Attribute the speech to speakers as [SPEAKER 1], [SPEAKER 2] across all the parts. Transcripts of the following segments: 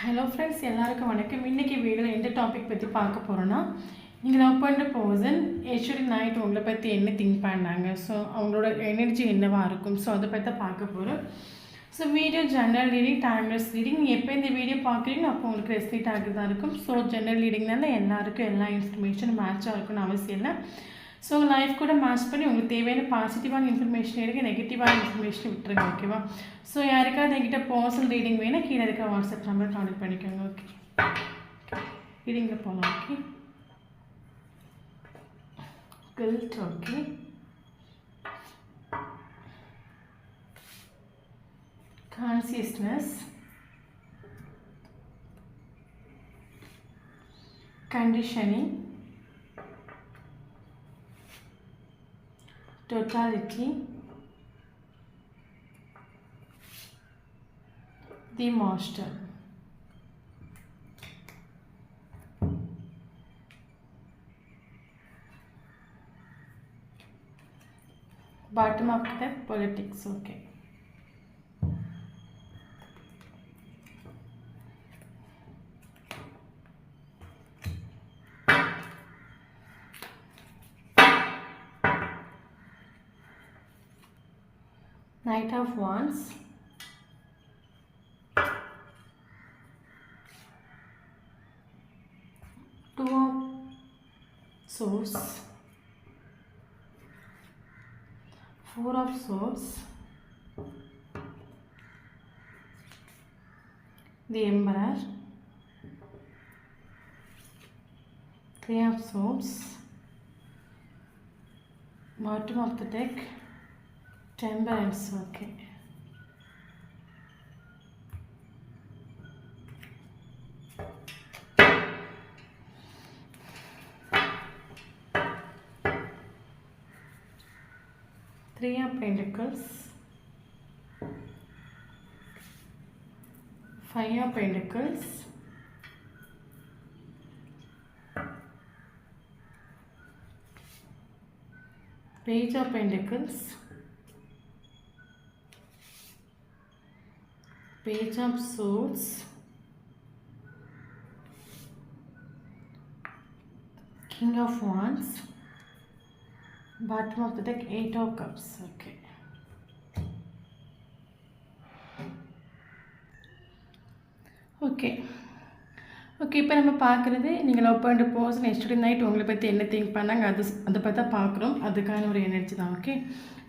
[SPEAKER 1] Hello friends, எல்லாருக்கும் வணக்கம். இன்றைக்கி வீடியோவில் எந்த டாபிக் பற்றி பார்க்க போகிறோன்னா, நீங்கள் லவ் பண்ணுற பர்சன் எஸ்டர்டே நைட் உங்களை பற்றி என்ன திங்க் பண்ணாங்க, ஸோ அவங்களோட எனர்ஜி என்னவாக இருக்கும், ஸோ அதை பற்றி பார்க்க போகிறோம். So video general reading, timeless reading. எப்போ இந்த வீடியோ பார்க்குறீங்களோ அப்போ உங்களுக்கு ரெஸ்ட்ரிக்ட் ஆகிட்டு தான் இருக்கும். ஸோ ஜென்ரல் ரீடிங்னால எல்லாருக்கும் எல்லா இன்ஃபர்மேஷனும் மேட்சாக இருக்கும்னு அவசியம் இல்லை. ஸோ உங்கள் லைஃப் கூட மேட்ச் பண்ணி உங்களுக்கு தேவையான பாசிட்டிவான இன்ஃபர்மேஷன் எடுக்க, நெகட்டிவான இன்ஃபர்மேஷன் விட்டுருங்க. ஓகேவா? ஸோ யாருக்காவது என்கிட்ட பர்சனல் ரீடிங் வேணும், கீழே இருக்க வாட்ஸ்அப் நம்பர் கான்டெக்ட் பண்ணிக்கோங்க. ஓகே, ரீடிங்கில் போகலாம். Okay, guilt. Okay, consciousness, conditioning, totality, the master. Bottom of the politics. Okay, Knight of Wands, Two of Swords, Four of Swords, the Emperor, Three of Swords, bottom of the deck, Temperance. Okay, Three of Pentacles, Five of Pentacles, Page of Pentacles, Page of Swords, King of Wands, bottom of the deck, Eight of Cups. Okay, okay okay இப்போ நம்ம பார்க்குறது, நீங்கள் love பண்ணுற person yesterday night உங்களை பற்றி என்ன think பண்ணாங்க, அதை பற்றி தான் பார்க்குறோம். அதுக்கான ஒரு எனர்ஜி தான். ஓகே,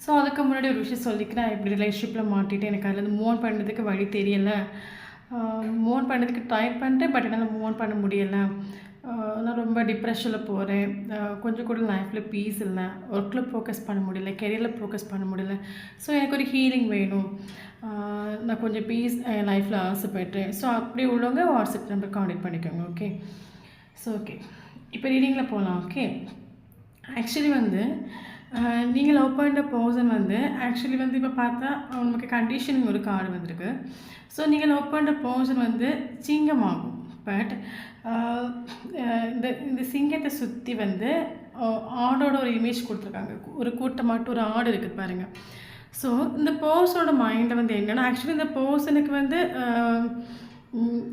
[SPEAKER 1] ஸோ அதுக்கு முன்னாடி ஒரு விஷயம் சொல்லிக்கிறேன். இப்படி ரிலேஷன்ஷிப்பில் மாட்டிட்டு எனக்கு அதில் மூவ் பண்ணுறதுக்கு வழி தெரியலை, மூவ் பண்ணுறதுக்கு ட்ரை பண்ணுறேன், பட் என்னால் மூவ் பண்ண முடியலை, நான் ரொம்ப டிப்ரெஷனில் போகிறேன், கொஞ்சம் கூட லைஃப்பில் பீஸ் இல்லை, ஒர்க்கில் ஃபோக்கஸ் பண்ண முடியல, கெரியரில் ஃபோக்கஸ் பண்ண முடியல, ஸோ எனக்கு ஒரு ஹீலிங் வேணும், நான் கொஞ்சம் பீஸ் என் லைஃப்பில் ஆசைப்பட்டேன். ஸோ அப்படி உள்ளவங்க வாட்ஸ்அப் நம்பர் கான்டெக்ட் பண்ணிக்கோங்க. ஓகே, ஸோ ஓகே இப்போ ரீடிங்கில் போகலாம். ஓகே, ஆக்சுவலி வந்து நீங்கள் லவ் பண்ணுற பர்சன் வந்து ஆக்சுவலி வந்து இப்போ பார்த்தா நமக்கு கண்டிஷனிங் ஒரு கார்டு வந்திருக்கு. ஸோ நீங்கள் லவ் பண்ணுற பர்சன் வந்து சிங்கமாகும், பட் இந்த சிங்கத்தை சுற்றி வந்து ஆடோட ஒரு இமேஜ் கொடுத்துருக்காங்க. ஒரு கூட்டமாட்டு ஒரு ஆடு இருக்குது பாருங்கள். ஸோ இந்த பர்சனோட மைண்டில் வந்து என்னென்னா, ஆக்சுவலி இந்த பர்சனுக்கு வந்து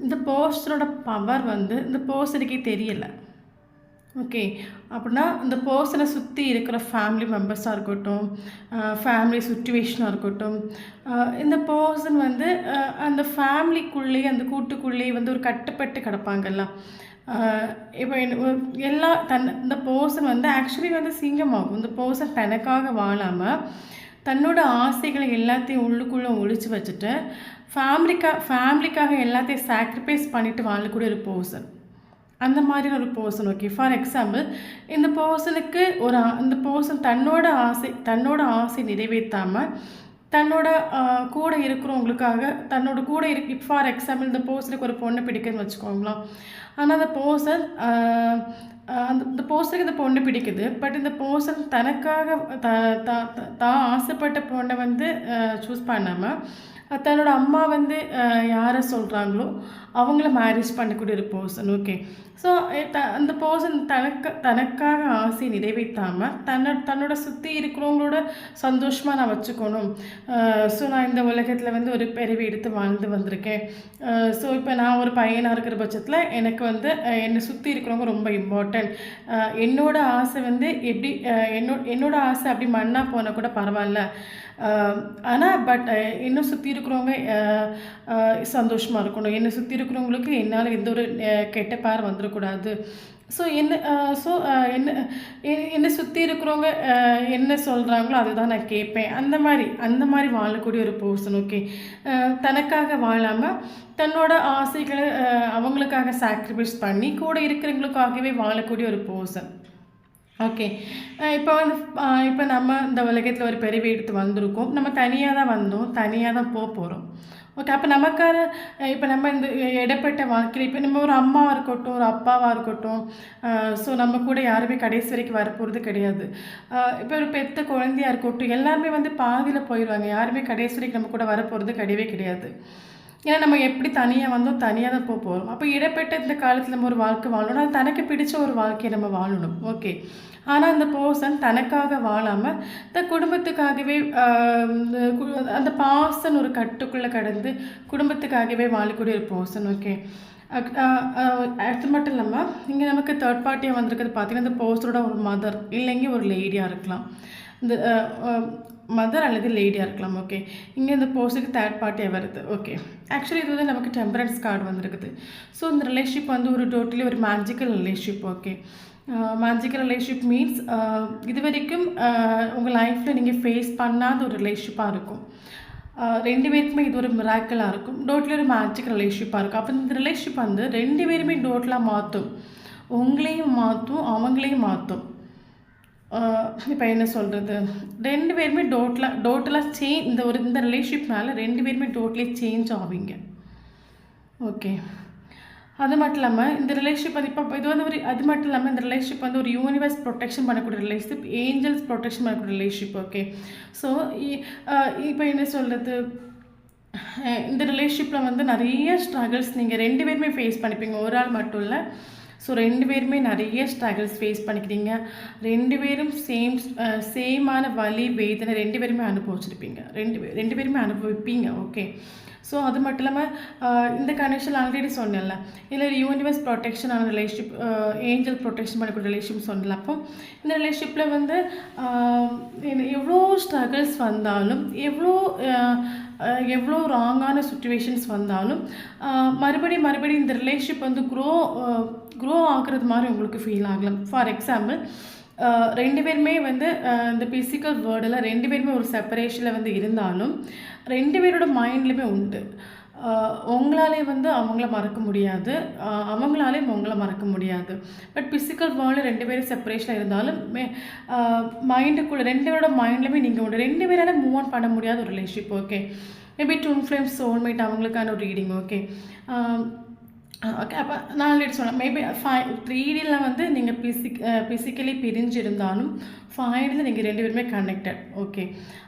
[SPEAKER 1] இந்த பர்சனோட பவர் வந்து இந்த பர்சனுக்கே தெரியலை. ஓகே, அப்படின்னா இந்த பர்சனை சுற்றி இருக்கிற ஃபேமிலி மெம்பர்ஸாக இருக்கட்டும், ஃபேமிலி சுச்சுவேஷனாக இருக்கட்டும், இந்த பர்சன் வந்து அந்த ஃபேமிலிக்குள்ளேயே அந்த கூட்டுக்குள்ளேயே வந்து ஒரு கட்டுப்பட்டு கிடப்பாங்கல்ல. இப்போ இந்த பர்சன் வந்து ஆக்சுவலி வந்து சிங்கமாகும். இந்த பர்சன் தனக்காக வாழாமல் தன்னோட ஆசைகளை எல்லாத்தையும் உள்ளுக்குள்ளே ஒழிச்சு வச்சுட்டு ஃபேமிலிக்காக எல்லாத்தையும் சாக்ரிஃபைஸ் பண்ணிவிட்டு வாழக்கூடிய ஒரு பர்சன், அந்த மாதிரி ஒரு பர்சன். ஓகே, ஃபார் எக்ஸாம்பிள் இந்த பர்சனுக்கு இந்த பர்சன் தன்னோட ஆசை நிறைவேற்றாமல் தன்னோட கூட இருக்கிறவங்களுக்காக ஃபார் எக்ஸாம்பிள் இந்த பர்சனுக்கு ஒரு பொண்ணை பிடிக்குதுன்னு வச்சுக்கோங்களேன். ஆனால் அந்த பர்சன் இந்த பர்சனுக்கு இந்த பொண்ணு பிடிக்குது, பட் இந்த பர்சன் தனக்காக தான் ஆசைப்பட்ட பொண்ணை வந்து சூஸ் பண்ணாமல் தன்னோட அம்மா வந்து யாரை சொல்கிறாங்களோ அவங்கள மேரேஜ் பண்ணக்கூடிய ஒரு பர்சன். ஓகே. ஸோ அந்த பர்சன் தனக்காக ஆசையை நிறைவேற்றாமல் தன்னோட சுற்றி இருக்கிறவங்களோட சந்தோஷமாக நான் வச்சுக்கணும். ஸோ நான் இந்த உலகத்தில் வந்து ஒரு பிறவி எடுத்து வாழ்ந்து வந்திருக்கேன். ஸோ இப்போ நான் ஒரு பையனாக இருக்கிற பட்சத்தில் எனக்கு வந்து என்னை சுற்றி இருக்கிறவங்க ரொம்ப இம்பார்ட்டன்ட். என்னோட ஆசை வந்து எப்படி என்னோட ஆசை அப்படி மண்ணாக போனால் கூட பரவாயில்ல. ஆனால் இன்னும் சுற்றி இருக்கிறவங்க சந்தோஷமாக இருக்கணும். என்னை சுற்றி இருக்கிறவங்களுக்கு என்னால் எந்த ஒரு கெட்ட பேர் வந்துடக்கூடாது. ஸோ என்னை சுற்றி இருக்கிறவங்க என்ன சொல்கிறாங்களோ அதுதான் நான் கேட்பேன். அந்த மாதிரி வாழக்கூடிய ஒரு பர்சன். ஓகே. தனக்காக வாழாமல் தன்னோட ஆசைகளை அவங்களுக்காக சாக்ரிஃபைஸ் பண்ணி கூட இருக்கிறவங்களுக்காகவே வாழக்கூடிய ஒரு பர்சன். ஓகே. இப்போ நம்ம இந்த உலகத்தில் ஒரு பிறவி எடுத்து வந்திருக்கோம். நம்ம தனியாக தான் வந்தோம், தனியாக தான் போகிறோம். ஓகே. அப்போ நமக்கான இப்போ நம்ம இந்த இடைப்பட்ட வாழ்க்கையில் இப்போ நம்ம ஒரு அம்மாவாக இருக்கட்டும், ஒரு அப்பாவாக இருக்கட்டும், ஸோ நம்ம கூட யாருமே கடைசி வரைக்கும் வரப்போகிறது கிடையாது. இப்போ ஒரு பெத்த குழந்தையாக இருக்கட்டும், எல்லாருமே வந்து பாதியில் போயிடுவாங்க. யாருமே கடைசி வரைக்கும் நம்ம கூட வரப்போகிறது கிடையவே கிடையாது. ஏன்னா நம்ம எப்படி தனியாக வந்தோம், தனியாக தான் போகிறோம். அப்போ இடப்பட்ட இந்த காலத்தில் நம்ம ஒரு வாழ்க்கை வாழணும். அது தனக்கு பிடிச்ச ஒரு வாழ்க்கையை நம்ம வாழணும். ஓகே. ஆனால் அந்த பர்சன் தனக்காக வாழாமல் குடும்பத்துக்காகவே அந்த பாசன் ஒரு கட்டுக்குள்ளே கடந்து குடும்பத்துக்காகவே வாழக்கூடிய ஒரு பர்சன். ஓகே. அது மட்டும் இல்லாமல் இங்கே நமக்கு தேர்ட் பார்ட்டியாக வந்திருக்கிறது பார்த்திங்கன்னா இந்த பர்சனோட ஒரு மதர் இல்லைங்க ஒரு லேடியாக இருக்கலாம். இந்த மதர் அல்லது லேடியாக இருக்கலாம். ஓகே. இங்கே இந்த போஸ்ட்டுக்கு தேர்ட் பார்ட்டியாக வருது. ஓகே. ஆக்சுவலி இது வந்து நமக்கு டெம்பரன்ஸ் கார்டு வந்துருக்குது. ஸோ இந்த ரிலேஷன்ஷிப் வந்து ஒரு டோட்டலி ஒரு magical relationship. Okay. Magical relationship means இது வரைக்கும் உங்கள் லைஃப்பில் நீங்கள் ஃபேஸ் பண்ணாத ஒரு ரிலேஷன்ஷிப்பாக இருக்கும். ரெண்டு பேருக்குமே இது ஒரு மிராக்கலாக இருக்கும். டோட்டலி ஒரு மேஜிக்கல் ரிலேஷன்ஷிப்பாக இருக்கும். அப்போ இந்த ரிலேஷன்ஷிப் வந்து ரெண்டு பேருமே டோட்டலாக மாற்றும். உங்களையும் மாற்றும், அவங்களையும் மாற்றும். இப்போ என்ன சொல்கிறது, ரெண்டு பேருமே டோட்டலாக இந்த ரிலேஷன்ஷிப்னால ரெண்டு பேருமே டோட்டலி சேஞ்ச் ஆவீங்க. ஓகே. அது மட்டும் இல்லாமல் இந்த ரிலேஷன்ஷிப் வந்து இப்போ இது வந்து அது மட்டும் இல்லாமல் இந்த ரிலேஷன்ஷிப் வந்து ஒரு யூனிவர்ஸ் ப்ரொடெக்ஷன் பண்ணக்கூடிய ரிலேஷன்ஷிப், ஏஞ்சல்ஸ் ப்ரொடெக்ஷன் பண்ணக்கூடிய ரிலேஷன்ஷிப். ஓகே. ஸோ இப்போ என்ன சொல்கிறது, இந்த ரிலேஷன்ஷிப்பில் வந்து நிறைய ஸ்ட்ரகிள்ஸ் நீங்கள் ரெண்டு பேருமே ஃபேஸ் பண்ணிப்பீங்க. ஒரு ஆள் மட்டும் இல்லை. ஸோ ரெண்டு பேருமே நிறைய ஸ்ட்ரகிள்ஸ் ஃபேஸ் பண்ணிக்கிறீங்க. ரெண்டு பேரும் சேமான வலி வேதனை ரெண்டு பேருமே அனுபவிச்சிருப்பீங்க. ரெண்டு பேருமே அனுபவிப்பீங்க. ஓகே. ஸோ அது மட்டும் இல்லாமல் இந்த கனெக்ஷன் ஆல்ரெடி சொன்னேன்ல, இல்லை ஒரு யூனிவர்ஸ் ப்ரொடெக்ஷனான ரிலேஷன்ஷிப், ஏஞ்சல் ப்ரொடெக்ஷன் பண்ணக்கூடிய ரிலேஷன்ஷிப் சொன்னல. அப்போ இந்த ரிலேஷன்ஷிப்பில் வந்து எவ்வளோ ஸ்ட்ரகிள்ஸ் வந்தாலும், எவ்வளோ ராங்கான சுச்சுவேஷன்ஸ் வந்தாலும் மறுபடியும் இந்த ரிலேஷன்ஷிப் வந்து க்ரோ ஆகுறது மாதிரி உங்களுக்கு ஃபீல் ஆகலாம். ஃபார் எக்ஸாம்பிள், ரெண்டு பேருமே வந்து இந்த ஃபிசிக்கல் வேர்டில் ரெண்டு பேருமே ஒரு செப்பரேஷனில் வந்து இருந்தாலும் ரெண்டு பேரோட மைண்ட்லேயுமே உண்டு. உங்களாலே வந்து அவங்கள மறக்க முடியாது, அவங்களாலேயும் உங்களை மறக்க முடியாது. பட் ஃபிசிக்கல் வேர்ல்டு ரெண்டு பேரும் செப்பரேஷனாக இருந்தாலும் மைண்டுக்குள்ளே ரெண்டு பேரோட மைண்ட்லேயுமே நீங்கள் உண்டு. ரெண்டு பேரால் மூவ் ஆன் பண்ண முடியாத ஒரு relationship. Okay. Maybe twin flame soulmate அவங்களுக்கான ஒரு ரீடிங். ஓகே. ஓகே. அப்போ நான் ஆல்ரெடி சொன்னேன், மேபி 3Dயில் வந்து நீங்கள் ஃபிசிக்கலி பிரிஞ்சு இருந்தாலும் 5Dயில் நீங்கள் ரெண்டு பேருமே கனெக்டட். ஓகே.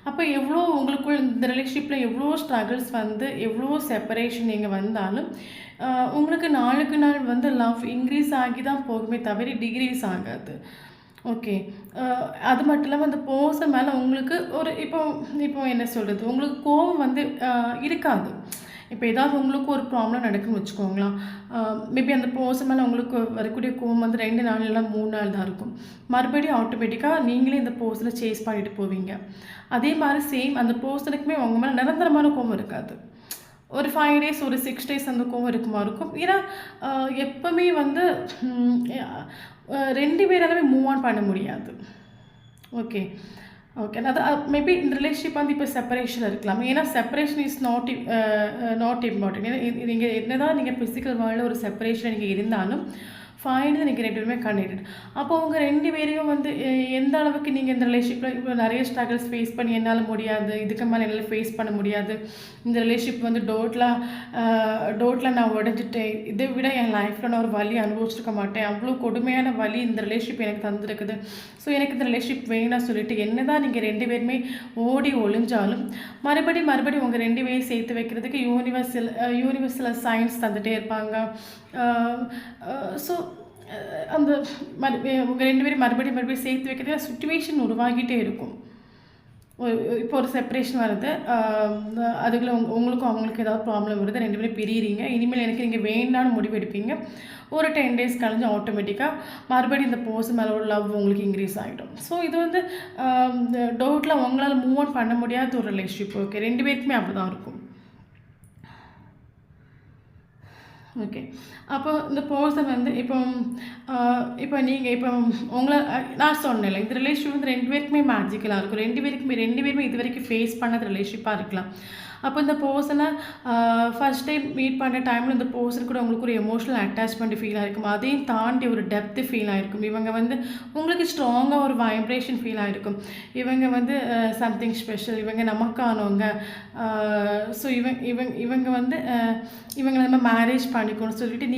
[SPEAKER 1] அப்போ எவ்வளோ உங்களுக்குள் இந்த ரிலேஷன்ஷிப்பில் எவ்வளோ ஸ்ட்ரகிள்ஸ் வந்து எவ்வளோ செப்பரேஷன் நீங்கள் வந்தாலும் உங்களுக்கு நாளுக்கு நாள் வந்து லவ் இன்க்ரீஸ் ஆகி தான் போகுமே தவிர டிக்ரீஸ் ஆகாது. ஓகே. அது மட்டும் இல்லாமல் அந்த பர்சன் மேலே உங்களுக்கு ஒரு இப்போ என்ன சொல்கிறது, உங்களுக்கு கோபம் வந்து இருக்காது. இப்போ ஏதாவது உங்களுக்கு ஒரு ப்ராப்ளம் நடக்குன்னு வச்சுக்கோங்களேன், மேபி அந்த பர்சன் மேலே உங்களுக்கு வரக்கூடிய கோவம் வந்து 2 நாள் இல்லை 3 நாள் தான் இருக்கும். மறுபடியும் ஆட்டோமேட்டிக்காக நீங்களே இந்த பர்சனை சேஸ் பண்ணிட்டு போவீங்க. அதே மாதிரி சேம் அந்த பர்சனுக்குமே உங்கள் மேலே நிரந்தரமான கோவம் இருக்காது. ஒரு 5 days ஒரு 6 days அந்த கோவம் இருக்கும். ஏன்னா எப்போவுமே வந்து ரெண்டு பேராலுமே மூவ் ஆன் பண்ண முடியாது. ஓகே. அது மேபி இந்த ரிலேஷன்ஷிப் வந்து இப்போ செப்பரேஷனில் இருக்கலாம். ஏன்னா செப்பரேஷன் இஸ் நாட் இம்பார்ட்டன்ட். ஏன்னா நீங்கள் என்னதான் நீங்கள் ஃபிசிக்கல் வேர்ல்டில் ஒரு செப்பரேஷனில் நீங்கள் இருந்தாலும் ஃபைனலி நீங்கள் 2 பேருமே கனெக்டட். அப்போ உங்கள் 2 பேரையும் வந்து எந்த அளவுக்கு நீங்கள் இந்த ரிலேஷன்ஷிப்பில் இப்போ நிறைய ஸ்ட்ரகிள்ஸ் ஃபேஸ் பண்ணி என்னால் முடியாது, இதுக்கு மேலே என்னால் ஃபேஸ் பண்ண முடியாது, இந்த ரிலேஷன்ஷிப் வந்து டோட்டலாக நான் உடஞ்சிட்டேன், இதை விட என் லைஃப்பில் நான் ஒரு வலி அனுபவிச்சிருக்க மாட்டேன், அவ்வளோ கொடுமையான வலி இந்த ரிலேஷன்ஷிப் எனக்கு தந்துருக்குது, ஸோ எனக்கு இந்த ரிலேஷன்ஷிப் வேணாம் சொல்லிட்டு என்ன தான் நீங்கள் 2 பேருமே ஓடி ஒளிஞ்சாலும் மறுபடியும் உங்கள் 2 பேரையும் சேர்த்து வைக்கிறதுக்கு யூனிவர்சல் சயின்ஸ் தந்துகிட்டே இருப்பாங்க. ஸோ அந்த உங்கள் 2 பேரும் மறுபடியும் சேர்த்து வைக்கிறதுக்கு சுச்சுவேஷன் உருவாகிட்டே இருக்கும். இப்போ ஒரு செப்பரேஷன் வருது, அதுக்குள்ள உங்களுக்கும் அவங்களுக்கு ஏதாவது ப்ராப்ளம் வருது, 2 பேரும் பிரியிறீங்க, இனிமேல் எனக்கு நீங்கள் வேண்டான்னு முடிவு எடுப்பீங்க. ஒரு 10 days கழிஞ்சு ஆட்டோமேட்டிக்காக மறுபடியும் இந்த பர்சன் மேலே ஒரு லவ் உங்களுக்கு இன்க்ரீஸ் ஆகிடும். ஸோ இது வந்து டவுட்டில் உங்களால் மூவ் ஆன் பண்ண முடியாத ஒரு ரிலேஷன்ஷிப். ஓகே, 2 பேருக்குமே அப்படி தான் இருக்கும். ஓகே, அப்போ இந்த பர்சன் வந்து இப்போ நீங்கள் இப்போ உங்களை நான் சொன்னேன்ல, இந்த ரிலேஷன் வந்து 2 பேருக்குமே மேஜிக்கலாக இருக்கும். 2 பேருமே இது வரைக்கும் ஃபேஸ் பண்ணாத ரிலேஷன்ஷிப்பாக இருக்கலாம். அப்போ இந்த பர்சனை ஃபர்ஸ்ட் டைம் மீட் பண்ணுற டைமில் இந்த பர்சன் கூட உங்களுக்கு ஒரு எமோஷனல் அட்டாச்மெண்ட் ஃபீல் ஆகிருக்கும், அதையும் தாண்டி ஒரு டெப்த்து ஃபீல் ஆகிருக்கும். இவங்க வந்து உங்களுக்கு ஸ்ட்ராங்காக ஒரு வைப்ரேஷன் ஃபீல் ஆகிருக்கும். இவங்க வந்து சம்திங் ஸ்பெஷல், இவங்க நமக்கானவங்க. ஸோ இவங்க வந்து இவங்களை நம்ம மேரேஜ் பண்ணிக்கணும்னு சொல்லிட்டு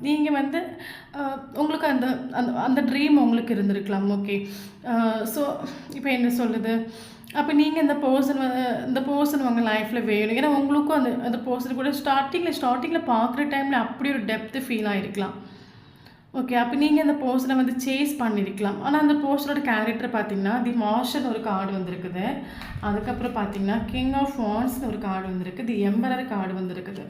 [SPEAKER 1] நீங்கள் வந்து உங்களுக்கு அந்த அந்த அந்த ட்ரீம் உங்களுக்கு இருந்திருக்கலாம். ஓகே, ஸோ இப்போ என்ன சொல்லுது, அப்போ நீங்கள் இந்த பர்சன் உங்கள் லைஃப்பில் வேணும். ஏன்னா உங்களுக்கும் அந்த பர்சன் கூட ஸ்டார்டிங்கில் பார்க்குற டைமில் அப்படி ஒரு டெப்த்து ஃபீல் ஆகிருக்கலாம். ஓகே, அப்போ நீங்கள் அந்த பர்சனை வந்து சேஸ் பண்ணியிருக்கலாம். ஆனால் அந்த பர்சனோட கேரக்டர் பார்த்தீங்கன்னா தி மார்ஷன் ஒரு கார்டு வந்திருக்குது, அதுக்கப்புறம் பார்த்தீங்கன்னா கிங் ஆஃப் வாண்ட்ஸ்னு ஒரு கார்டு வந்திருக்கு, தி எம்பரர் கார்டு வந்திருக்குது.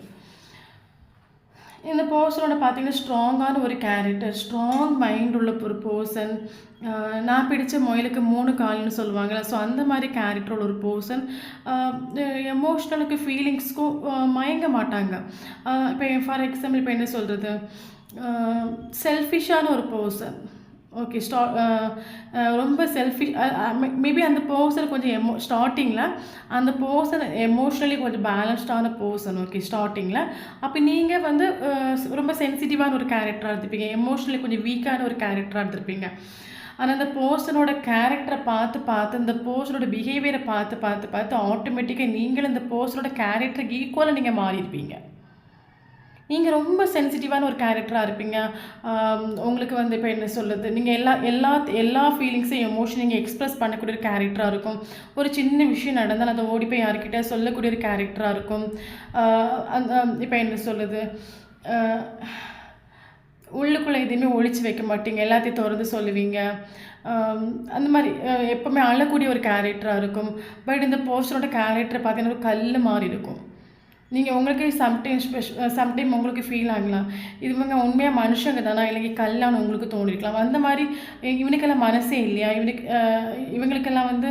[SPEAKER 1] இந்த பர்சனோட பார்த்தீங்கன்னா ஸ்ட்ராங்கான ஒரு கேரக்டர், ஸ்ட்ராங் மைண்ட் உள்ள ஒரு பர்சன். நான் பிடிச்ச முயலுக்கு 3 கால்னு சொல்லுவாங்கள்ல, ஸோ அந்த மாதிரி கேரக்டர் உள்ள ஒரு பர்சன். எமோஷ்னலுக்கு ஃபீலிங்ஸ்க்கும் மயங்க மாட்டாங்க. இப்போ ஃபார் எக்ஸாம்பிள் இப்போ என்ன சொல்கிறது, செல்ஃபிஷான ஒரு பர்சன். ஓகே, ரொம்ப செல்ஃபிஷ். மேபி அந்த பர்சன் கொஞ்சம் ஸ்டார்டிங்கில் அந்த பர்சன் எமோஷ்னலி கொஞ்சம் பேலன்ஸ்டான பர்சன். ஓகே, ஸ்டார்டிங்கில். அப்போ நீங்கள் வந்து ரொம்ப சென்சிட்டிவான ஒரு கேரக்டராக இருந்திருப்பீங்க, எமோஷ்னலி கொஞ்சம் வீக்கான ஒரு கேரக்டராக இருந்திருப்பீங்க. ஆனால் அந்த பர்சனோட கேரக்டரை பார்த்து இந்த பர்சனோட பிஹேவியரை பார்த்து ஆட்டோமேட்டிக்காக நீங்களும் இந்த பர்சனோட கேரக்டருக்கு ஈக்குவலாக நீங்கள் மாறியிருப்பீங்க. நீங்கள் ரொம்ப சென்சிட்டிவான ஒரு கேரக்டராக இருப்பீங்க. உங்களுக்கு வந்து இப்போ என்ன சொல்லுது, நீங்கள் எல்லா ஃபீலிங்ஸையும் எமோஷன் நீங்கள் எக்ஸ்ப்ரெஸ் பண்ணக்கூடிய ஒரு கேரக்டராக இருக்கும். ஒரு சின்ன விஷயம் நடந்தால் அதை ஓடி போய் யார்கிட்ட சொல்லக்கூடிய ஒரு கேரக்டராக இருக்கும். இப்போ என்ன சொல்லுது, உள்ளுக்குள்ளே எதையுமே ஒழிச்சு வைக்க மாட்டீங்க, எல்லாத்தையும் திறந்து சொல்லுவீங்க. அந்த மாதிரி எப்போவுமே அழக்கூடிய ஒரு கேரக்டராக இருக்கும். பட் இந்த பர்சனோட கேரக்டர் பார்த்தீங்கன்னா ஒரு கல் மாதிரி இருக்கும். நீங்கள் உங்களுக்கு சம்டைம் உங்களுக்கு ஃபீல் ஆகலாம், இவங்க உண்மையாக மனுஷங்க தானா இல்லைங்க கல்லான்னு உங்களுக்கு தோணிருக்கலாம். அந்த மாதிரி இவனுக்கெல்லாம் மனசே இல்லையா, இவங்களுக்கெல்லாம் வந்து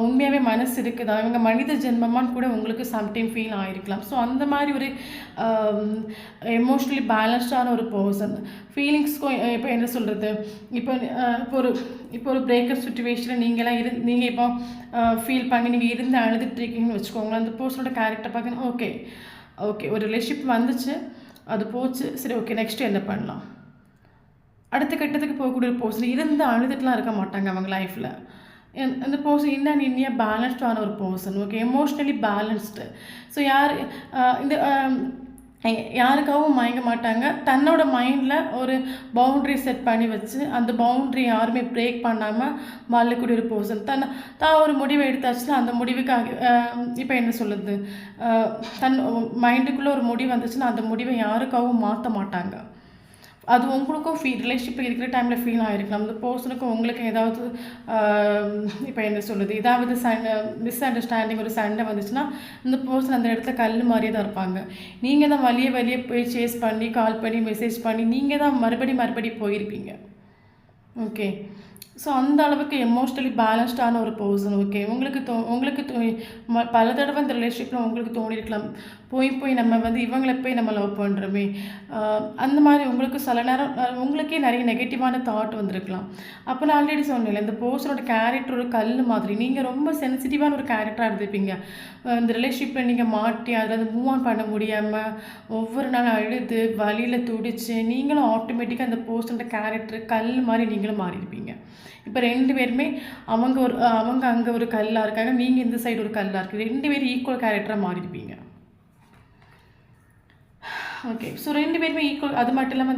[SPEAKER 1] உண்மையாகவே மனசு இருக்குதா, இவங்க மனித ஜென்மமான்னு கூட உங்களுக்கு சம்டைம் ஃபீல் ஆகிருக்கலாம். ஸோ அந்த மாதிரி ஒரு எமோஷ்னலி பேலன்ஸ்டான ஒரு பர்சன். ஃபீலிங்ஸ்க்கும் இப்போ என்ன சொல்கிறது, இப்போ ஒரு பிரேக்கப் சுச்சுவேஷனில் நீங்கள் இப்போ ஃபீல் பண்ணி நீங்கள் இருந்து அழுதுட்டுருக்கீங்கன்னு வச்சுக்கோங்களேன். அந்த பர்சனோட கேரக்டர் பார்க்கணும். ஓகே ஒரு ரிலேஷன்ஷிப் வந்துச்சு, அது போச்சு, சரி ஓகே நெக்ஸ்ட்டு என்ன பண்ணலாம், அடுத்த கட்டத்துக்கு போகக்கூடிய ஒரு பர்சன் இருந்து அழுதுட்டுலாம் இருக்க மாட்டாங்க அவங்க லைஃப்பில். அந்த பர்சன் இன்னும் பேலன்ஸ்டான ஒரு person. Okay, emotionally balanced. So யாருக்காகவும் மயங்க மாட்டாங்க. தன்னோட மைண்டில் ஒரு பவுண்ட்ரி செட் பண்ணி வச்சு அந்த பவுண்ட்ரி யாருமே பிரேக் பண்ணாமல் வாழக்கூடிய ஒரு பர்சன். தான் ஒரு முடிவை எடுத்தாச்சுன்னா அந்த முடிவுக்காக இப்போ என்ன சொல்லுது, தன் மைண்டுக்குள்ளே ஒரு முடிவு வந்துச்சுன்னா அந்த முடிவை யாருக்காகவும் மாற்ற மாட்டாங்க. அது உங்களுக்கும் ரிலேஷன்ஷிப் இருக்கிற டைமில் ஃபீல் ஆகிருக்கலாம். அந்த பர்சனுக்கும் உங்களுக்கு ஏதாவது இப்போ என்ன சொல்லுது, ஏதாவது மிஸ் அண்டர்ஸ்டாண்டிங் ஒரு சண்டை வந்துச்சுன்னா இந்த பர்சன் அந்த இடத்துல கல் மாதிரியே தான் இருப்பாங்க. நீங்கள் தான் வெளியே போய் சேஸ் பண்ணி கால் பண்ணி மெசேஜ் பண்ணி நீங்கள் தான் மறுபடி போயிருப்பீங்க. ஓகே, ஸோ அந்த அளவுக்கு எமோஷ்னலி பேலன்ஸ்டான ஒரு பர்சன். ஓகே, உங்களுக்கு பல தடவை இந்த ரிலேஷன்ஷிப்பில் உங்களுக்கு தோணியிருக்கலாம், போய் நம்ம வந்து இவங்களை போய் நம்ம லவ் பண்ணுறோமே, அந்த மாதிரி உங்களுக்கு சில நேரம் உங்களுக்கே நிறைய நெகட்டிவான தாட் வந்திருக்கலாம். அப்போ நான் ஆல்ரெடி சொன்னேன், இந்த பர்சனோட கேரக்டர் ஒரு கல் மாதிரி. நீங்கள் ரொம்ப சென்சிட்டிவான ஒரு கேரக்டராக இருந்திருப்பீங்க. இந்த ரிலேஷன்ஷிப்பில் நீங்கள் மாட்டி அதில் மூவ் ஆன் பண்ண முடியாமல் ஒவ்வொரு நாள் அழுது வழியில் துடிச்சு நீங்களும் ஆட்டோமேட்டிக்காக அந்த பர்சனோட கேரக்டர் கல் மாதிரி நீங்களும் மாறியிருப்பீங்க. இப்போ 2 பேருமே அவங்க அங்கே ஒரு கல்லாக இருக்காங்க, நீங்கள் இந்த சைடு ஒரு கல்லாக இருக்குது. 2 பேரும் ஈக்குவல் கேரக்டராக மாறியிருப்பீங்க. ஓகே, ஸோ 2 பேருமே ஈக்குவல். அது மட்டும் இல்லாமல்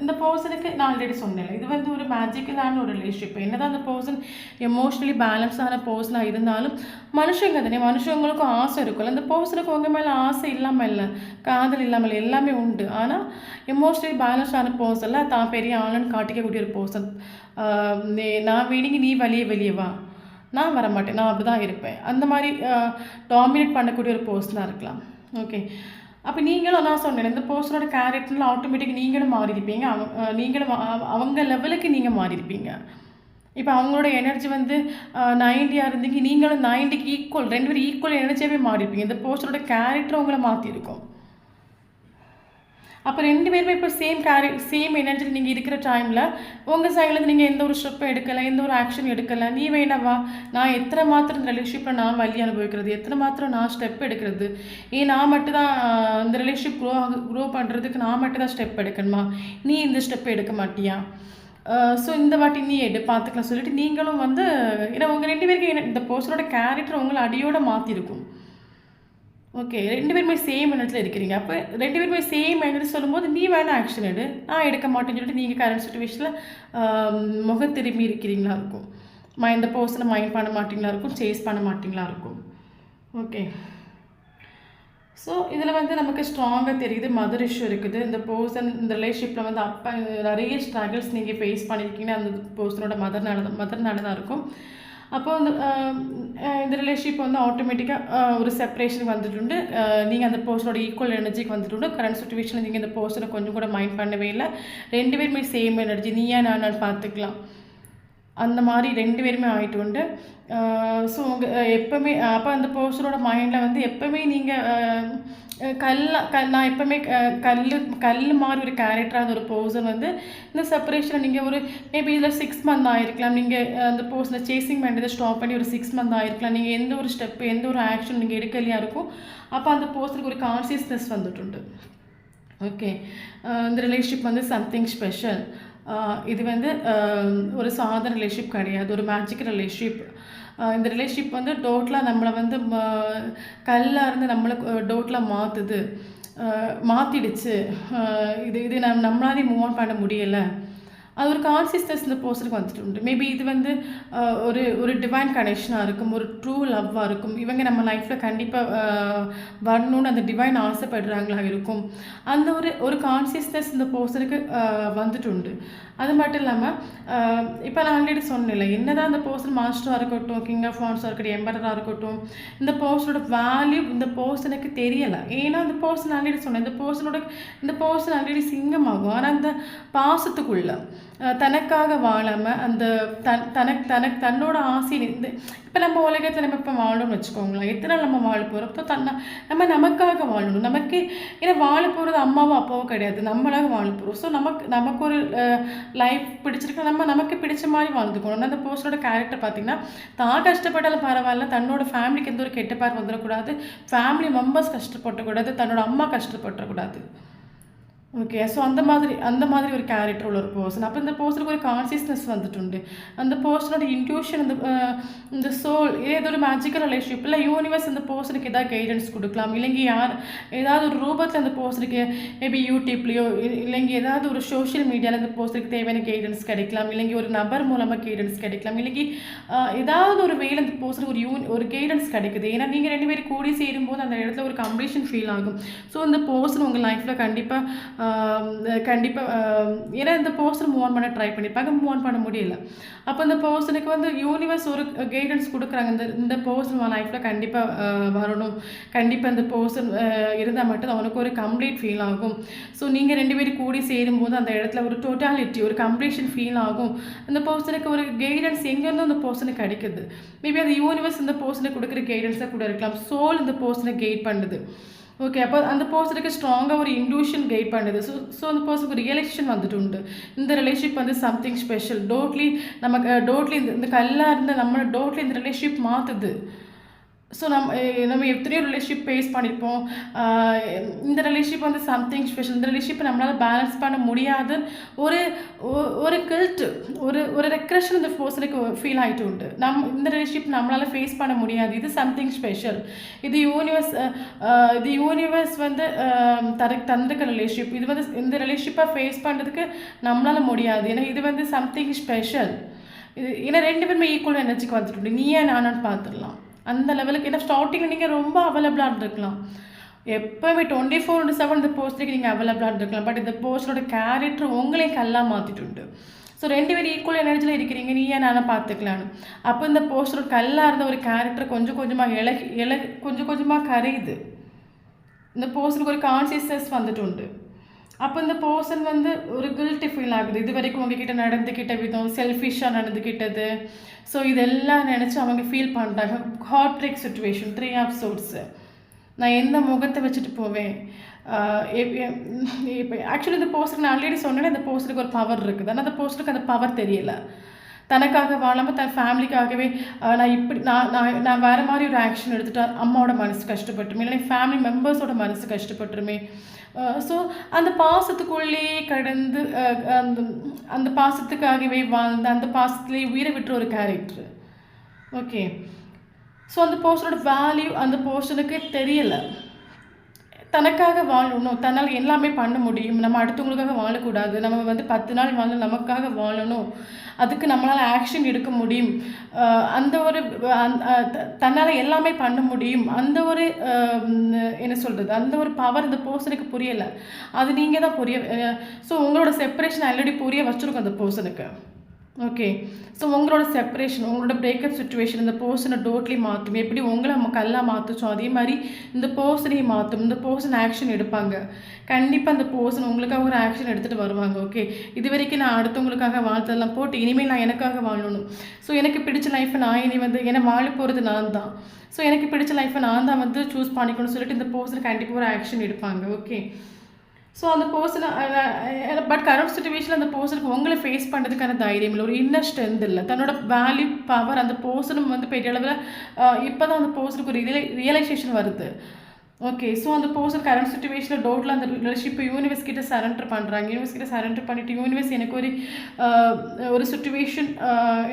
[SPEAKER 1] இந்த பர்சனுக்கு நான் ஆல்ரெடி சொன்னேன், இது வந்து ஒரு மேஜிக்கலான ஒரு ரிலேஷன்ஷிப். என்னதான் அந்த பர்சன் எமோஷ்னலி பேலன்ஸான பர்சனாக இருந்தாலும் மனுஷங்க தானே, மனுஷங்களுக்கும் ஆசை இருக்கும்ல. அந்த பர்சனுக்கு உங்கள் மேலே ஆசை இல்லாமல் இல்லை, காதல் இல்லாமல் எல்லாமே உண்டு. ஆனால் எமோஷ்னலி பேலன்ஸான பர்சனில் தான் பெரிய ஆளுன்னு காட்டிக்கக்கூடிய ஒரு பர்சன். நான் வேணுங்க நீ வெளியே வா, நான் வரமாட்டேன், நான் அப்படி தான் இருப்பேன், அந்த மாதிரி டாமினேட் பண்ணக்கூடிய ஒரு பர்சனாக இருக்கலாம். ஓகே, அப்போ நீங்களும் நான் சொன்னேன், இந்த பர்சனோட கேரக்டரில் ஆட்டோமேட்டிக் நீங்களும் மாறியிருப்பீங்க. நீங்களும் அவங்க லெவலுக்கு நீங்கள் மாறியிருப்பீங்க. இப்போ அவங்களோட எனர்ஜி வந்து 90 இருந்தீங்க, நீங்களும் 90க்கு ஈக்குவல், 2 பேரும் ஈக்குவல் எனர்ஜியாகவே மாறியிருப்பீங்க. இந்த பர்சனோட கேரக்டர் உங்களை மாற்றிருக்கும். அப்போ 2 பேருமே இப்போ சேம் எனர்ஜி நீங்கள் இருக்கிற டைமில் உங்கள் சைட்லேருந்து நீங்கள் எந்த ஒரு ஸ்டெப்பும் எடுக்கலை, எந்த ஒரு ஆக்ஷன் எடுக்கலை. நீ வேணவா, நான் எத்தனை மாத்திரம் இந்த ரிலேஷன்ஷிப்பில் நான் வழி அனுபவிக்கிறது, எத்தனை மாத்திரம் நான் ஸ்டெப் எடுக்கிறது, நான் மட்டும் தான் இந்த ரிலேஷன்ஷிப் க்ரோ பண்ணுறதுக்கு நான் மட்டும் தான் ஸ்டெப் எடுக்கணுமா, நீ இந்த ஸ்டெப் எடுக்க மாட்டியா, ஸோ இந்த வாட்டி நீ பார்த்துக்கலாம் சொல்லிட்டு நீங்களும் வந்து, ஏன்னா உங்கள் 2 பேருக்கு இந்த பர்சனோட கேரக்டர் உங்களை அடியோடு மாற்றிருக்கும். ஓகே, 2 பேருமே சேம் எண்ணத்தில் இருக்கிறீங்க. அப்போ 2 பேருமே சேம் எண்ணத்தில் சொல்லும்போது நீ வேணால் ஆக்ஷன் எடு, நான் எடுக்க மாட்டேன்னு சொல்லிட்டு நீங்கள் கரண்ட் சுச்சுவேஷனில் முகத்திரும்பி இருக்கிறீங்களா இருக்கும். இந்த பர்சனை மைண்ட் பண்ண மாட்டிங்களா இருக்கும், சேஸ் பண்ண மாட்டிங்களா இருக்கும். ஓகே, ஸோ இதில் வந்து நமக்கு ஸ்ட்ராங்காக தெரியுது மதர் இஷ்யூ இருக்குது. இந்த பர்சன் இந்த ரிலேஷன்ஷிப்பில் வந்து அப்போ நிறைய ஸ்ட்ரகிள்ஸ் நீங்கள் ஃபேஸ் பண்ணியிருக்கீங்கன்னா அந்த பர்சனோட மதர்னால தான் இருக்கும். அப்போ இந்த ரிலேஷன்ஷிப் வந்து ஆட்டோமேட்டிக்காக ஒரு செப்பரேஷனுக்கு வந்துட்டு நீங்கள் அந்த பர்சனோட ஈக்குவல் எனர்ஜிக்கு வந்துட்டு கரண்ட் சுச்சுவேஷனில் நீங்கள் இந்த பர்சனை கொஞ்சம் கூட மைண்ட் பண்ணவே இல்லை. 2 பேருமே சேம் எனர்ஜி, நீயா நான் பார்த்துக்கலாம், அந்த மாதிரி 2 பேருமே ஆகிட்டு உண்டு. ஸோ உங்கள் எப்போவுமே அப்போ அந்த பர்சனோட மைண்டில் வந்து எப்போவுமே நீங்கள் நான் எப்போவுமே கல் மாதிரி ஒரு கேரக்டராக ஒரு பர்சன் வந்து இந்த செப்பரேஷனை நீங்கள் ஒரு மேபி இதில் 6 மந்த் ஆகிருக்கலாம். நீங்கள் அந்த பர்சனை சேசிங் பண்ணுறதை ஸ்டாப் பண்ணி ஒரு 6 மந்த் ஆகிருக்கலாம். நீங்கள் எந்த ஒரு ஸ்டெப்பு எந்த ஒரு ஆக்ஷன் நீங்கள் எடுக்கலையா இருக்கும். அப்போ அந்த பர்சனுக்கு ஒரு கான்சியஸ்னஸ் வந்துட்டு. ஓகே, இந்த ரிலேஷன்ஷிப் வந்து சம்திங் ஸ்பெஷல். இது வந்து ஒரு சாதாரண ரிலேஷன்ஷிப் கிடையாது, ஒரு மேஜிக்கல் ரிலேஷன்ஷிப். இந்த ரிலேஷன்ஷிப் வந்து டோட்டலாக நம்மளை வந்து கல்லாக இருந்து நம்மளை டோட்டலாக மாற்றிடுச்சு. இது நம்மளாலே மூவ் ஆன் பண்ண முடியலை. அது ஒரு கான்சியஸ்னஸ் இந்த பர்சனுக்கு வந்துட்டு உண்டு. மேபி இது வந்து ஒரு டிவைன் கனெக்ஷனாக இருக்கும், ஒரு ட்ரூ லவ்வாக இருக்கும். இவங்க நம்ம லைஃப்பில் கண்டிப்பாக வரணும்னு அந்த டிவைன் ஆசைப்படுறாங்களா இருக்கும். அந்த ஒரு கான்சியஸ்னஸ் இந்த பர்சனுக்கு வந்துட்டு உண்டு. அது மட்டும் இல்லாமல் இப்போ நான் ஆல்ரெடி சொன்னேன்ல, என்ன தான் இந்த பர்சன் மாஸ்டராக இருக்கட்டும், கிங் ஆஃப் வான்ஸாக இருக்கட்டும், எம்பரராக இருக்கட்டும், இந்த பர்சனோட வேல்யூ இந்த பர்சனுக்கு தெரியலை. ஏன்னா இந்த பர்சன் ஆல்ரெடி சொன்னேன், இந்த பர்சன் ஆல்ரெடி சிங்கமாகும். ஆனால் அந்த பாசத்துக்குள்ள தனக்காக வாழாமல் அந்த தன்னோட ஆசை இப்போ நம்ம உலகத்தில் நம்ம இப்போ வாழணும்னு வச்சுக்கோங்களேன், எத்தனை நாள் நம்ம வாழ போகிறோம். இப்போ நம்ம நமக்காக வாழணும். நமக்கு ஏன்னா வாழ போகிறது அம்மாவோ அப்பாவோ கிடையாது, நம்மளாக வாழ போகிறோம். ஸோ நமக்கு ஒரு லைஃப் பிடிச்சிருக்கு, நமக்கு பிடிச்ச மாதிரி வாழ்ந்துக்கணும். அந்த பர்சனோட கேரக்டர் பார்த்திங்கன்னா தான் கஷ்டப்பட்டாலும் பரவாயில்ல, தன்னோட ஃபேமிலிக்கு எந்த ஒரு கெட்ட பேர் வந்துடக்கூடாது, ஃபேமிலி மெம்பர்ஸ் கஷ்டப்படக்கூடாது, தன்னோட அம்மா கஷ்டப்படக்கூடாது. ஓகே, ஸோ அந்த மாதிரி ஒரு கேரக்டர் உள்ள ஒரு பர்சன். அப்போ இந்த பர்சனுக்கு ஒரு கான்சியஸ்னஸ் வந்துட்டு அந்த பர்சனோட இன்ட்யூஷன், இந்த சோல், ஏதோ ஒரு மேஜிக்கல் ரிலேஷன்ஷிப் இல்லை யூனிவர்ஸ் இந்த பர்சனுக்கு ஏதாவது கைடன்ஸ் கொடுக்கலாம். இல்லைங்க ஏதாவது ஒரு ரூபத்தில் அந்த பர்சனுக்கு மேபி யூடியூப்லேயோ இல்லைங்க ஏதாவது ஒரு சோஷியல் மீடியாவில் இந்த பர்சனுக்கு தேவையான கைடன்ஸ் கிடைக்கலாம். இல்லைங்க ஒரு நபர் மூலமாக கைடன்ஸ் கிடைக்கலாம். இல்லைங்க ஏதாவது ஒரு வேலை அந்த பர்சனுக்கு ஒரு கைடன்ஸ் கிடைக்குது. ஏன்னா நீங்கள் 2 பேரும் கூடி சேரும்போது அந்த இடத்துல ஒரு கம்ப்ளீஷன் ஃபீல் ஆகும். ஸோ இந்த பர்சன் உங்கள் லைஃப்பில் கண்டிப்பாக கண்டிப்பாக ஏன்னா இந்த பர்சன் மூவ் ஆன் பண்ண ட்ரை பண்ணியிருப்பாங்க, மூவ் ஆன் பண்ண முடியல. அப்போ இந்த பர்சனுக்கு வந்து யூனிவர்ஸ் ஒரு கைடன்ஸ் கொடுக்குறாங்க, இந்த பர்சன் லைஃப்பில் கண்டிப்பாக வரணும், கண்டிப்பாக இந்த பர்சன் இருந்தால் மட்டும் அவனுக்கு ஒரு கம்ப்ளீட் ஃபீல் ஆகும். ஸோ நீங்கள் 2 பேரும் கூடி சேரும்போது அந்த இடத்துல ஒரு டோட்டாலிட்டி, ஒரு கம்ப்ளீஷன் ஃபீல் ஆகும். அந்த பர்சனுக்கு ஒரு கைடன்ஸ் எங்கேருந்தும் அந்த பர்சனுக்கு கிடைக்குது. மேபி அந்த யூனிவர்ஸ் இந்த பர்சனுக்கு கொடுக்குற கைடன்ஸாக கூட இருக்கலாம். சோல் இந்த பர்சனை கைட் பண்ணுது. ஓகே, அப்போ அந்த பர்சனுக்கு ஸ்ட்ராங்காக ஒரு இன்ட்யூஷன் கைட் பண்ணுது. ஸோ அந்த பர்சனுக்கு ரியலைசேஷன் வந்துட்டு உண்டு. இந்த ரிலேஷன்ஷிப் வந்து சம்திங் ஸ்பெஷல். டோட்லி நமக்கு டோட்லி இந்த கல்லாக இருந்த நம்ம டோட்லி இந்த ரிலேஷன்ஷிப் மாற்றுது. ஸோ நம்ம எத்தனையோ ரிலேஷன்ஷிப் ஃபேஸ் பண்ணியிருப்போம். இந்த ரிலேஷன்ஷிப் வந்து சம்திங் ஸ்பெஷல். இந்த ரிலேஷன்ஷிப்பை நம்மளால் பேலன்ஸ் பண்ண முடியாது. ஒரு ஒரு கில்ட், ஒரு ரெக்ரெஷன் இந்த பர்சனுக்கு ஃபீல் ஆகிட்டு உண்டு. இந்த ரிலேஷன்ஷிப் நம்மளால் ஃபேஸ் பண்ண முடியாது. இது சம்திங் ஸ்பெஷல். இது யூனிவர்ஸ் வந்து தந்திருக்க ரிலேஷன்ஷிப். இது வந்து இந்த ரிலேஷன்ஷிப்பை ஃபேஸ் பண்ணுறதுக்கு நம்மளால் முடியாது. ஏன்னா இது வந்து சம்திங் ஸ்பெஷல். ஏன்னா 2 பேருமே ஈக்குவல் எனர்ஜிக்கு வந்துட்டு நீயே நானான்னு பார்த்துடலாம் அந்த லெவலுக்கு. ஏன்னா ஸ்டார்டிங்கில் நீங்கள் ரொம்ப அவைலபிளாக இருந்திருக்கலாம், எப்போவுமே 24/7 இந்த போஸ்ட்டுக்கு நீங்கள் அவைலபிளாக இருந்திருக்கலாம். பட் இந்த போஸ்டோட கேரக்டர் உங்களையும் கல்லாக மாற்றிட்டு உண்டு. ஸோ 2 பேரும் ஈக்குவல் எனர்ஜியில் இருக்கிறீங்க, நீ ஏன் நானும் பார்த்துக்கலான்னு. அப்போ இந்த போஸ்டோட கல்லாக இருந்த ஒரு கேரக்டர் கொஞ்சம் கொஞ்சமாக கரையுது. இந்த போஸ்டருக்கு ஒரு கான்சியஸ்னஸ் வந்துட்டு உண்டு. அப்போ இந்த பர்சன் வந்து ஒரு கில்ட்டி ஃபீல் ஆகுது. இது வரைக்கும் உங்ககிட்ட நடந்துக்கிட்ட விதம், செல்ஃபிஷாக நடந்துக்கிட்டது. ஸோ இதெல்லாம் நினச்சி அவங்க ஃபீல் பண்ணுறாங்க. Heart break situation, 3 of sorts. நான் எந்த முகத்தை வச்சுட்டு போவேன். இப்போ ஆக்சுவலி இந்த போஸ்டருக்கு நான் ஆல்ரெடி சொன்னேன்னா இந்த போஸ்டருக்கு ஒரு பவர் இருக்குது. ஆனால் அந்த போஸ்டருக்கு அந்த பவர் தெரியலை. தனக்காக வாழாமல் தன் ஃபேமிலிக்காகவே நான் வேறு மாதிரி ஒரு ஆக்ஷன் எடுத்துட்டா அம்மாவோட மனசு கஷ்டப்பட்டுருமே, இல்லை ஃபேமிலி மெம்பர்ஸோட மனசு கஷ்டப்பட்டுருமே. ஸோ அந்த பாசத்துக்குள்ளேயே கடந்து அந்த பாசத்துக்காகவே வாழ்ந்த, அந்த பாசத்துலேயே உயிரை விட்டுற ஒரு கேரக்டர். ஓகே, ஸோ அந்த பர்சனோட வேல்யூ அந்த பர்சனுக்கு தெரியலை. தனக்காக வாழணும், தன்னால் எல்லாமே பண்ண முடியும், நம்ம அடுத்தவங்களுக்காக வாழக்கூடாது, நம்ம வந்து 10 நாள் வாழணும், நமக்காக வாழணும், அதுக்கு நம்மளால் ஆக்ஷன் எடுக்க முடியும், அந்த ஒரு தன்னால் எல்லாமே பண்ண முடியும், அந்த ஒரு என்ன சொல்கிறது, அந்த ஒரு பவர் இந்த பர்சனுக்கு புரியலை. அது நீங்கள் தான் ஸோ உங்களோட செப்பரேஷன் ஆல்ரெடி புரிய வச்சுருக்கோம் அந்த பர்சனுக்கு. ஓகே, ஸோ உங்களோட செப்பரேஷன், உங்களோட பிரேக்கப் சுச்சுவேஷன் இந்த பர்சனை டோட்லி மாற்றும். எப்படி உங்களை நம்ம கல்லாக மாற்றுச்சோம் அதே மாதிரி இந்த பர்சனையும் மாற்றும். இந்த பர்சன் ஆக்ஷன் எடுப்பாங்க. கண்டிப்பாக அந்த பர்சன் உங்களுக்காக ஒரு ஆக்ஷன் எடுத்துகிட்டு வருவாங்க. ஓகே, இது வரைக்கும் நான் அடுத்தவங்களுக்காக வாழ்த்தெல்லாம் போட்டு இனிமேல் நான் எனக்காக வாழணும். ஸோ எனக்கு பிடிச்ச லைஃப்பை நான் இனி வந்து ஏன்னா வாழ போகிறது நான் தான். ஸோ எனக்கு பிடிச்ச லைஃப்பை நான் தான் வந்து சூஸ் பண்ணிக்கணும்னு சொல்லிட்டு இந்த பர்சன் கண்டிப்பாக ஒரு ஆக்ஷன் எடுப்பாங்க. ஓகே, ஸோ அந்த பர்சனை பட் கரண்ட் சுச்சுவேஷனில் அந்த பர்சனுக்கு உங்களை ஃபேஸ் பண்ணுறதுக்கான தைரியம் இல்லை, ஒரு இன்னர் ஸ்ட்ரென்த் இல்லை, தன்னோட வேல்யூ பவர் அந்த பர்சனும் வந்து பெரிய அளவில் இப்போ தான் அந்த பர்சனுக்கு ஒரு ரியலைசேஷன் வருது. ஓகே, ஸோ அந்த பர்சன் கரண்ட் சுச்சுவேஷனில் டோட்டில் அந்த ரிலேஷன்ஷிப்பை யூனிவர்ஸ் கிட்ட சரண்டர் பண்ணுறாங்க. யூனிவர்ஸ் கிட்ட சரண்டர் பண்ணிவிட்டு யூனிவர்ஸ் எனக்கு ஒரு சுச்சுவேஷன்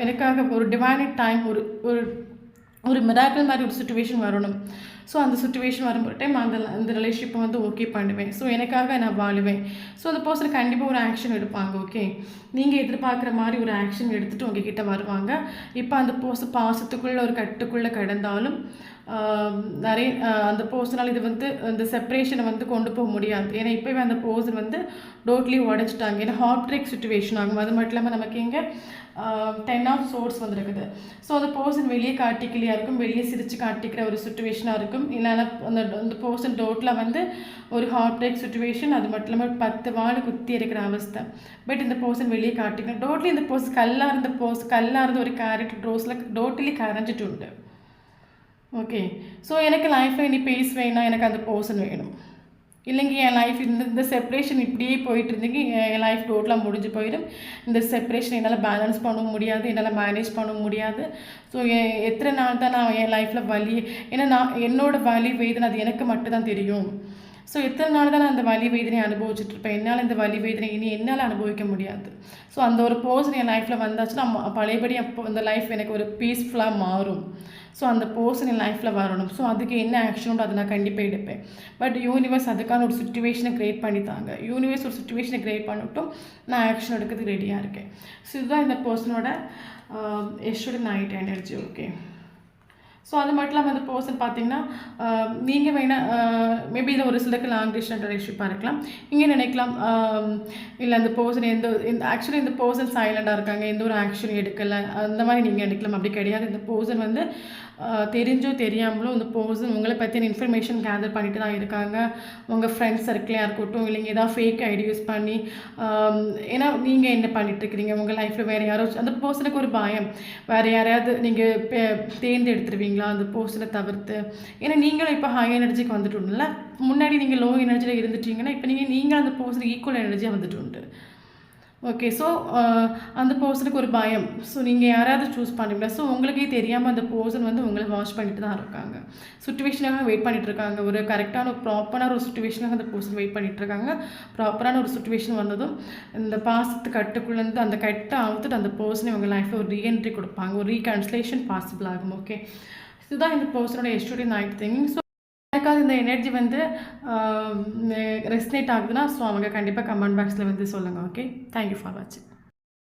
[SPEAKER 1] எனக்காக ஒரு டிவைன் டைம் ஒரு மிராக்கிள் மாதிரி ஒரு சுச்சுவேஷன் வரணும். ஸோ அந்த சுச்சுவேஷன் வரும்போது டைம் அந்த ரிலேஷன்ஷிப்பை வந்து ஓகே பண்ணுவேன். ஸோ எனக்காக நான் வாழுவேன். ஸோ அந்த பர்சன் கண்டிப்பாக ஒரு ஆக்ஷன் எடுப்பாங்க. ஓகே, நீங்கள் எதிர்பார்க்குற மாதிரி ஒரு ஆக்ஷன் எடுத்துகிட்டு உங்ககிட்ட வருவாங்க. இப்போ அந்த பர்சன் பாசத்துக்குள்ளே ஒரு கட்டுக்குள்ளே கடந்தாலும் நிறைய அந்த பர்சனால் இது வந்து அந்த செப்பரேஷனை வந்து கொண்டு போக முடியாது. ஏன்னா இப்போவே அந்த பர்சன் வந்து டோட்லி உடச்சிட்டாங்க. ஏன்னா ஹார்ட் பிரேக் சுச்சுவேஷன் ஆகும். அது மட்டும் இல்லாமல் நமக்கு இங்கே 10 ஆஃப் சோர்ஸ் வந்துருக்குது. ஸோ அந்த பர்சன் வெளியே காட்டிக்கலையாக இருக்கும், வெளியே சிரித்து காட்டிக்கிற ஒரு சுச்சுவேஷனாக இருக்கும். இல்லைன்னா அந்த பர்சன் டோட்டலாக வந்து ஒரு ஹார்ட் பிரேக் சுச்சுவேஷன். அது மட்டும் இல்லாமல் 10 வாழை குத்தி இருக்கிற அவஸ்தை. பட் இந்த பர்சன் வெளியே காட்டிக்கணும். டோட்டலி இந்த பர்சன் கல்லாக இருந்த ஒரு கேரக்டர் ரோஸில் டோட்டலி கரைஞ்சிட்டு உண்டு. ஓகே, ஸோ எனக்கு லைஃப்பில் இனி பேஸ் வேணும், எனக்கு அந்த பர்சன் வேணும். இல்லைங்க என் லைஃப் இந்த செப்பரேஷன் இப்படியே போயிட்டு இருந்தீங்க, என் லைஃப் டோட்டலாக முடிஞ்சு போயிடும். இந்த செப்பரேஷன் என்னால் பேலன்ஸ் பண்ண முடியாது, என்னால் மேனேஜ் பண்ண முடியாது. ஸோ எத்தனை நாள் தான் நான் என் லைஃப்பில் வலி, ஏன்னா நான் என்னோடய வலி வேதனை அது எனக்கு மட்டும்தான் தெரியும். ஸோ எத்தனை நாள் தான் நான் அந்த வலி வேதனையை அனுபவிச்சுட்ருப்பேன். என்னால் இந்த வலி வேதனை இனி என்னால் அனுபவிக்க முடியாது. ஸோ அந்த ஒரு பர்சன் என் லைஃப்பில் வந்தாச்சுன்னா பழையபடி அப்போ அந்த லைஃப் எனக்கு ஒரு பீஸ்ஃபுல்லாக மாறும். ஸோ அந்த பர்சன் என் லைஃப்பில் வரணும். ஸோ அதுக்கு என்ன ஆக்ஷனோ அதை நான் கண்டிப்பாக எடுப்பேன். பட் யூனிவர்ஸ் அதுக்கான ஒரு சுச்சுவேஷனை க்ரியேட் பண்ணித்தாங்க. யூனிவர்ஸ் ஒரு சுச்சுவேஷனை க்ரியேட் பண்ணிவிட்டும் நான் ஆக்ஷன் எடுக்கிறதுக்கு ரெடியாக இருக்கேன். ஸோ இதுதான் இந்த பர்சனோட எஸ்டோட நைட் எனர்ஜி. ஓகே, ஸோ அது மட்டும் இல்லாமல் அந்த பர்சன் பார்த்தீங்கன்னா நீங்கள் வேணால் மேபி இதில் ஒரு சிலருக்கு லாங் டிஸ்டன்ஸ் ரிலேஷன்ஷிப்பாக இருக்கலாம். நீங்கள் நினைக்கலாம் இல்லை அந்த பர்சன் ஆக்சுவலி இந்த பர்சன் சைலண்டாக இருக்காங்க, எந்த ஒரு ஆக்ஷன் எடுக்கலை, அந்த மாதிரி நீங்கள் நினைக்கலாம். அப்படி கிடையாது. இந்த பர்சன் வந்து தெரிஞ்சோ தெரியாமலோ இந்த பர்சன் உங்களை பற்றின இன்ஃபர்மேஷன் கேதர் பண்ணிட்டு தான் இருக்காங்க. உங்கள் ஃப்ரெண்ட்ஸ் சர்க்கிளாக இருக்கட்டும், இல்லைங்க ஏதாவது ஃபேக் ஐடி யூஸ் பண்ணி ஏன்னா நீங்கள் என்ன பண்ணிட்டுருக்கிறீங்க உங்கள் லைஃப்பில் வேறு யாரோ அந்த பர்சனுக்கு ஒரு பயம், வேறு யாரையாவது நீங்கள் தேர்ந்தெடுத்துருவீங்களா அந்த பர்சனை தவிர்த்து. ஏன்னா நீங்களும் இப்போ ஹை எனர்ஜிக்கு வந்துட்டு உண்டுல்ல. முன்னாடி நீங்கள் லோ எனர்ஜியில் இருந்துட்டீங்கன்னா இப்போ நீங்கள் அந்த பர்சனுக்கு ஈக்குவல் எனர்ஜியாக வந்துட்டு உண்டு. ஓகே. ஸோ அந்த பர்சனுக்கு ஒரு பயம். ஸோ நீங்கள் யாராவது சூஸ் பண்ணுவீங்களா? ஸோ உங்களுக்கே தெரியாமல் அந்த பர்சன் வந்து உங்களை வாட்ச் பண்ணிட்டு தான் இருக்காங்க. சுச்சுவேஷனாக வெயிட் பண்ணிட்டு இருக்காங்க. ஒரு கரெக்டான ப்ராப்பரான ஒரு சுச்சுவேஷனாக அந்த பர்சன் வெயிட் பண்ணிட்டு இருக்காங்க. ப்ராப்பரான ஒரு சுச்சுவேஷன் வந்ததும் இந்த பாசத்து கட்டுக்குள்ளேருந்து அந்த கட்டை அவுத்துட்டு அந்த பர்சனை உங்கள் லைஃப்பில் ஒரு ரீஎன்ட்ரி கொடுப்பாங்க. ஒரு ரீகன்சலேஷன் பாசிபிள் ஆகும். ஓகே. இதுதான் இந்த பர்சனோட எஸ்டோடி நைட் திங்கிங். ஸோ எனக்காவது இந்த எனர்ஜி வந்து ரெஸ்னேட் ஆகுதுன்னா ஸோ அவங்க கண்டிப்பாக கமெண்ட் பாக்ஸில் வந்து சொல்லுங்கள். ஓகே. தேங்க்யூ ஃபார் வாட்சிங்.